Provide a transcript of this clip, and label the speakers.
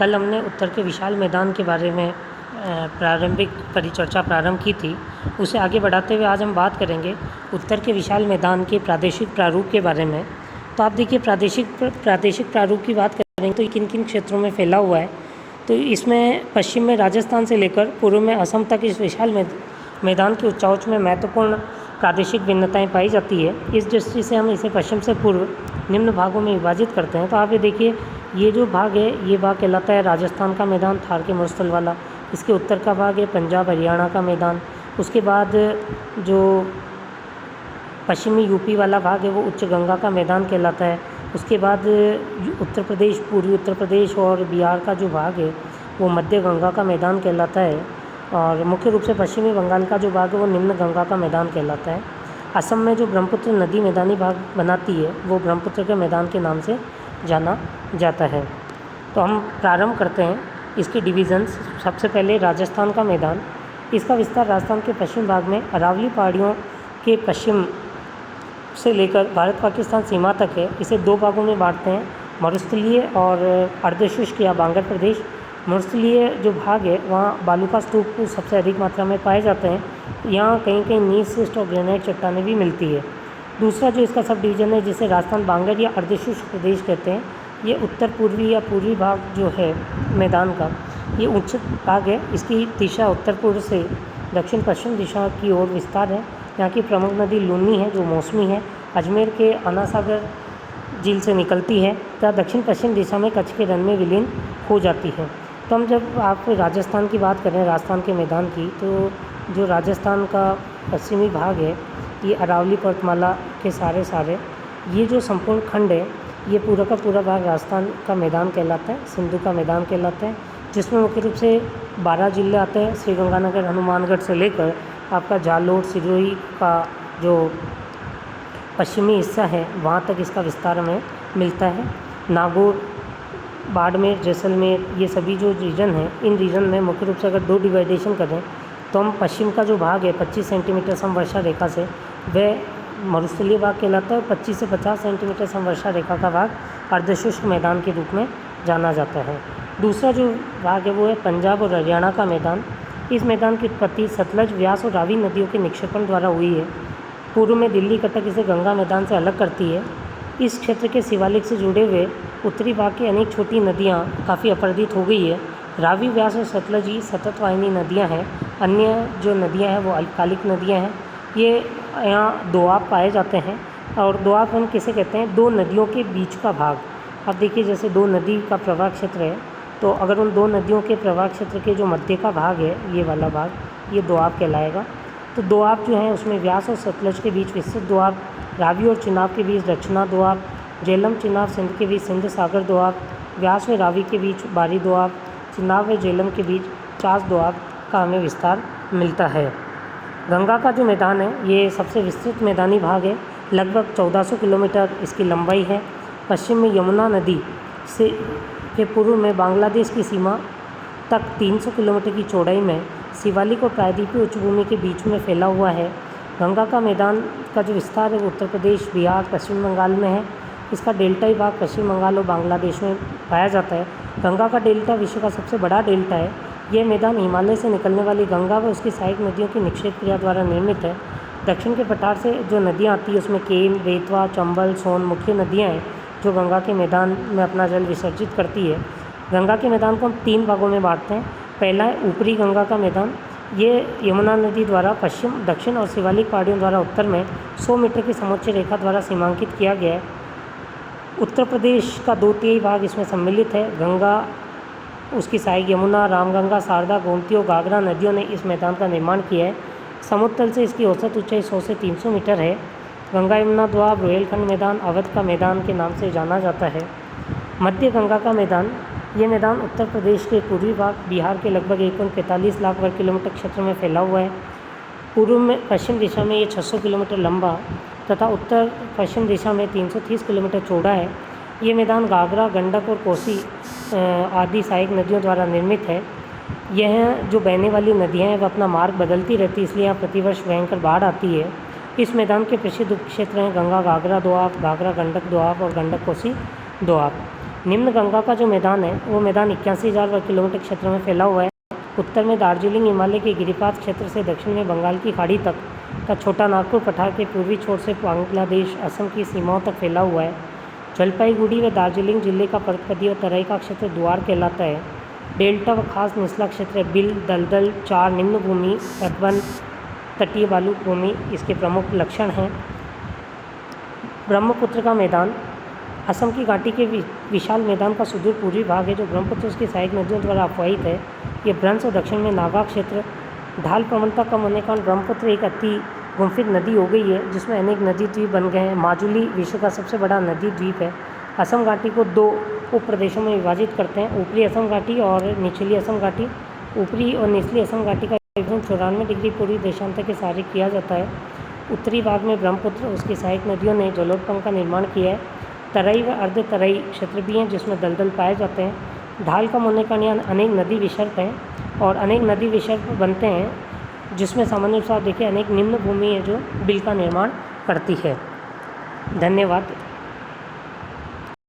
Speaker 1: कल हमने उत्तर के विशाल मैदान के बारे में प्रारंभिक परिचर्चा प्रारंभ की थी। उसे आगे बढ़ाते हुए आज हम बात करेंगे उत्तर के विशाल मैदान के प्रादेशिक प्रारूप के बारे में। तो आप देखिए प्रादेशिक प्रारूप की बात करेंगे तो किन किन क्षेत्रों में फैला हुआ है। तो इसमें पश्चिम में राजस्थान से लेकर पूर्व में असम तक इस विशाल मैदान के उच्चावच में महत्वपूर्ण प्रादेशिक भिन्नताएं पाई जाती है। इस दृष्टि से हम इसे पश्चिम से पूर्व निम्न भागों में विभाजित करते हैं। तो आप ये देखिए, ये जो भाग है ये भाग कहलाता है राजस्थान का मैदान, थार के मरुस्थल वाला। इसके उत्तर का भाग है पंजाब हरियाणा का मैदान। उसके बाद जो पश्चिमी यूपी वाला भाग है वो उच्च गंगा का मैदान कहलाता है। उसके बाद उत्तर प्रदेश, पूर्वी उत्तर प्रदेश और बिहार का जो भाग है वो मध्य गंगा का मैदान कहलाता है। और मुख्य रूप से पश्चिमी बंगाल का जो भाग है वो निम्न गंगा का मैदान कहलाता है। असम में जो ब्रह्मपुत्र नदी मैदानी भाग बनाती है वो ब्रह्मपुत्र के मैदान के नाम से जाना जाता है। तो हम प्रारंभ करते हैं इसके डिवीज़न्स। सबसे पहले राजस्थान का मैदान। इसका विस्तार राजस्थान के पश्चिम भाग में अरावली पहाड़ियों के पश्चिम से लेकर भारत पाकिस्तान सीमा तक है। इसे दो भागों में बांटते हैं, मरुस्थलीय और अर्धशुष्क या बांगर प्रदेश। मरुस्थलीय जो भाग है वहाँ बालू का स्तूप सबसे अधिक मात्रा में पाए जाते हैं। यहाँ कहीं कहीं नीलशिस्ट और ग्रेनाइट चट्टानें भी मिलती है। दूसरा जो इसका सब डिवीज़न है जिसे राजस्थान बांगर या अर्धशुष्क प्रदेश कहते हैं, ये उत्तर पूर्वी या पूर्वी भाग जो है मैदान का, ये उच्च भाग है। इसकी दिशा उत्तर पूर्व से दक्षिण पश्चिम दिशा की ओर विस्तार है। यहाँ की प्रमुख नदी लूनी है जो मौसमी है, अजमेर के अन्ना सागर झील से निकलती है तथा दक्षिण पश्चिम दिशा में कच्छ के रण में विलीन हो जाती है। तो हम जब आप राजस्थान की बात करें, राजस्थान के मैदान की, तो जो राजस्थान का पश्चिमी भाग है ये अरावली पर्वतमाला के सारे ये जो संपूर्ण खंड है ये पूरा का पूरा भाग राजस्थान का मैदान कहलाता है, सिंधु का मैदान कहलाता है, जिसमें मुख्य रूप से 12 जिले आते हैं। श्रीगंगानगर, हनुमानगढ़ से लेकर आपका जालोर, सिरोही का जो पश्चिमी हिस्सा है वहाँ तक इसका विस्तार हमें मिलता है। नागौर, बाड़मेर, जैसलमेर, ये सभी जो रीजन हैं, इन रीजन में मुख्य रूप से अगर दो डिवाइडेशन करें तो हम पश्चिम का जो भाग है 25 सेंटीमीटर समवर्षा रेखा से, वह मरुस्थलीय भाग कहलाता है। 25 से 50 सेंटीमीटर समवर्षा रेखा का भाग अर्धशुष्क मैदान के रूप में जाना जाता है। दूसरा जो भाग है वो है पंजाब और हरियाणा का मैदान। इस मैदान की उत्पत्ति सतलज, व्यास और रावी नदियों के निक्षेपण द्वारा हुई है। पूर्व में दिल्ली कटक इसे गंगा मैदान से अलग करती है। इस क्षेत्र के शिवालिक से जुड़े हुए उत्तरी भाग की अनेक छोटी नदियाँ काफ़ी अपरदित हो गई है। रावी, व्यास और सतलज ही सतत वाहिनी नदियाँ हैं। अन्य जो नदियाँ हैं वो अल्पकालिक नदियाँ हैं। ये यहाँ दोआब पाए जाते हैं। और दोआब हम किसे कहते हैं? दो नदियों के बीच का भाग। अब देखिए, जैसे दो नदी का प्रवाह क्षेत्र है, तो अगर उन दो नदियों के प्रवाह क्षेत्र के जो मध्य का भाग है, ये वाला भाग, ये दोआब कहलाएगा। तो दोआब जो है उसमें व्यास और सतलज के बीच विस्तृत दोआब, रावी और चिनाब के बीच रचना दोआब, झेलम चिनाब सिंध के बीच सिंध सागर दोआब, व्यास व रावी के बीच बारी दोआब, चिनाब व झेलम के बीच चास दोआब का हमें विस्तार मिलता है। गंगा का जो मैदान है ये सबसे विस्तृत मैदानी भाग है। लगभग 1400 किलोमीटर इसकी लंबाई है। पश्चिम में यमुना नदी से के पूर्व में बांग्लादेश की सीमा तक 300 किलोमीटर की चौड़ाई में शिवालिक और प्रायद्वीपीय उच्चभूमि के बीच में फैला हुआ है। गंगा का मैदान का जो विस्तार है वो उत्तर प्रदेश, बिहार, पश्चिम बंगाल में है। इसका डेल्टाई भाग पश्चिम बंगाल और बांग्लादेश में पाया जाता है। गंगा का डेल्टा विश्व का सबसे बड़ा डेल्टा है। यह मैदान हिमालय से निकलने वाली गंगा व उसकी सहायक नदियों की निक्षेप क्रिया द्वारा निर्मित है। दक्षिण के पठार से जो नदियाँ आती है उसमें केन, बेतवा, चंबल, सोन मुख्य नदियाँ हैं जो गंगा के मैदान में अपना जल विसर्जित करती है। गंगा के मैदान को हम 3 भागों में बांटते हैं। पहला है ऊपरी गंगा का मैदान। ये यमुना नदी द्वारा पश्चिम, दक्षिण और शिवालिक पहाड़ियों द्वारा उत्तर में 100 मीटर की समुच्च रेखा द्वारा सीमांकित किया गया है। उत्तर प्रदेश का 2/3 भाग इसमें सम्मिलित है। गंगा, उसकी सहायक यमुना, रामगंगा, शारदा, गोमती और घाघरा नदियों ने इस मैदान का निर्माण किया है। समुद्र तल से इसकी औसत ऊंचाई 100 से 300 मीटर है। गंगा यमुना दोआब रोहेलखंड मैदान अवध का मैदान के नाम से जाना जाता है। मध्य गंगा का मैदान, ये मैदान उत्तर प्रदेश के पूर्वी भाग, बिहार के लगभग 1.45 लाख वर्ग किलोमीटर क्षेत्र में फैला हुआ है। पूर्व में पश्चिम दिशा में ये 600 किलोमीटर लंबा तथा उत्तर पश्चिम दिशा में 330 किलोमीटर चौड़ा है। ये मैदान घाघरा, गंडक और कोसी आदि सहायक नदियों द्वारा निर्मित है। यह जो बहने वाली नदियाँ हैं वह अपना मार्ग बदलती रहती है, इसलिए यहाँ प्रतिवर्ष भयंकर बाढ़ आती है। इस मैदान के प्रसिद्ध उपक्षेत्र हैं गंगा घाघरा दोआब, घाघरा गंडक दोआब और गंडक कोसी दोआब। निम्न गंगा का जो मैदान है वो मैदान 81,000 वर्ग किलोमीटर क्षेत्र में फैला हुआ है। उत्तर में दार्जिलिंग हिमालय के गिरिपात क्षेत्र से दक्षिण में बंगाल की खाड़ी तक का छोटा नागपुर पठार के पूर्वी छोर से बांग्लादेश असम की सीमाओं तक फैला हुआ है। जलपाईगुड़ी व दार्जिलिंग जिले का पर्वतपदी और तराई का क्षेत्र द्वार कहलाता है। डेल्टा व खास निचला क्षेत्र बिल, दलदल, चार, निम्न भूमि, तटबंध, तटीय बालू भूमि इसके प्रमुख लक्षण हैं। ब्रह्मपुत्र का मैदान असम की घाटी के विशाल मैदान का सुदूर पूर्वी भाग है जो ब्रह्मपुत्र उसकी सहायक नदियों द्वारा अपवाहित है। ये भ्रंश और दक्षिण में नागा क्षेत्र, ढाल प्रवणता कम होने के कारण ब्रह्मपुत्र एक अति गुम्फित नदी हो गई है जिसमें अनेक नदी द्वीप बन गए हैं। माजुली विश्व का सबसे बड़ा नदी द्वीप है। असम घाटी को दो उप प्रदेशों में विभाजित करते हैं, ऊपरी असम घाटी और निचली असम घाटी। ऊपरी और निचली असम घाटी का विभाजन 94 डिग्री पूर्वी देशांतर के सहारे किया जाता है। उत्तरी भाग में ब्रह्मपुत्र उसकी सहायक नदियों ने जलोत्पन्न का निर्माण किया है। तराई व अर्ध तराई क्षेत्र भी हैं जिसमें दलदल पाए जाते हैं। ढाल कम होने का यहाँ अनेक नदी विसर्प हैं और अनेक नदी विसर्प बनते हैं जिसमें सामान्य रूप से आप देखिए अनेक निम्न भूमि है जो बिल का निर्माण करती है। धन्यवाद।